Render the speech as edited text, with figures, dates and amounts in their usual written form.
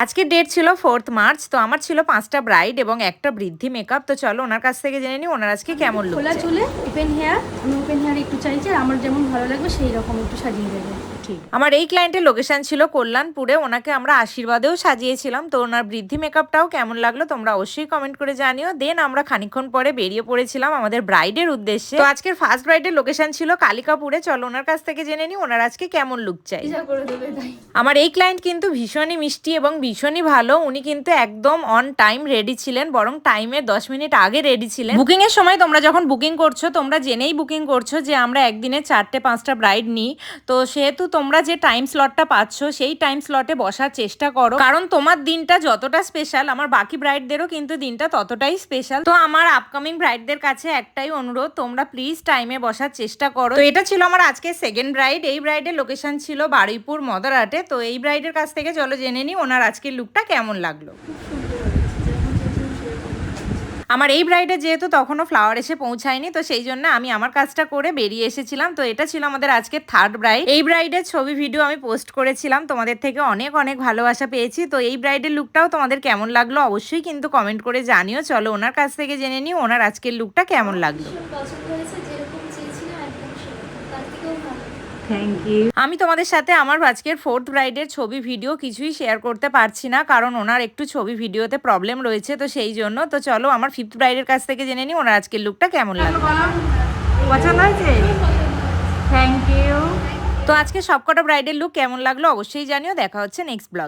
আজকের ডেট ছিল 4th March. তো আমার ছিল 5টা ব্রাইড এবং একটা বৃদ্ধি মেকআপ। তো চলো ওনার কাছ থেকে জেনে নিই ওনার আজকে কেমন লুক। খোলা চুলে ওপেন হেয়ার, আমি ওপেন হেয়ার একটু চাইছি, আমার যেমন ভালো লাগবে সেই রকম একটু সাজিয়ে দেবে। আমার এই ক্লায়েন্টের লোকেশন ছিল কল্যাণপুরে। ওনাকে আমরা আশীর্বাদেও সাজিয়েছিলাম। তো ওনার বৃদ্ধি মেকআপটাও কেমন লাগলো তোমরা অবশ্যই কমেন্ট করে জানিও। দেন আমরা খানিকক্ষণ পরে বেরিয়ে পড়েছিলাম আমাদের ব্রাইডের উদ্দেশ্যে। তো আজকের ফার্স্ট ব্রাইডের লোকেশন ছিল কালিকাপুরে। চলো ওনার কাছ থেকে জেনে নিই ওনার আজকে কেমন লুক চাই। আমার এই ক্লায়েন্ট কিন্তু ভীষণই মিষ্টি এবং ভীষণই ভালো। উনি কিন্তু একদম অন টাইম রেডি ছিলেন, বরং টাইমের 10 মিনিট আগে রেডি ছিলেন। বুকিং এর সময় তোমরা যখন বুকিং করছো তোমরা জেনেই বুকিং করছো যে আমরা একদিনে 4-5টা ব্রাইড নিই। তো সেহেতু তোমরা যে টাইম স্লটটা পাচ্ছ সেই টাইম স্লটে বসার চেষ্টা করো, কারণ তোমার দিনটা যতটা স্পেশাল আমার বাকি ব্রাইডদেরও কিন্তু দিনটা ততটাই স্পেশাল। তো আমার আপকামিং ব্রাইডদের কাছে একটাই অনুরোধ, তোমরা প্লিজ টাইমে বসার চেষ্টা করো। তো এটা ছিল আমার আজকে সেকেন্ড ব্রাইড। এই ব্রাইডের লোকেশন ছিল বারুইপুর মদারহাটে। তো এই ব্রাইডের কাছ থেকে চলো জেনে নিই ওনার আজকের লুকটা কেমন লাগলো। আমার এই ব্রাইডে যেহেতু তখনও ফ্লাওয়ার এসে পৌঁছায়নি, তো সেই জন্য আমি আমার কাজটা করে বেরিয়ে এসেছিলাম। তো এটা ছিল আমাদের আজকে থার্ড ব্রাইড। এই ব্রাইডের ছবি ভিডিও আমি পোস্ট করেছিলাম, তোমাদের থেকে অনেক অনেক ভালোবাসা পেয়েছি। তো এই ব্রাইডের লুকটাও তোমাদের কেমন লাগলো অবশ্যই কিন্তু কমেন্ট করে জানিও। চলো ওনার কাছ থেকে জেনে নিই ওনার আজকের লুকটা কেমন লাগলো। আমি তোমাদের সাথে আমার আজকের 4th ব্রাইডের ছবি ভিডিও কিছুই শেয়ার করতে পারছি না, কারণ ওনার একটু ছবি ভিডিওতে প্রবলেম রয়েছে। তো সেই জন্য তো চলো আমার 5th ব্রাইডের কাছ থেকে জেনে নিই ওনার আজকের লুকটা কেমন লাগলো। পছন্দ হয়েছে? Thank you. তো আজকে সবকটা ব্রাইডের লুক কেমন লাগলো অবশ্যই জানিও। দেখা হচ্ছে নেক্সট ব্লগ।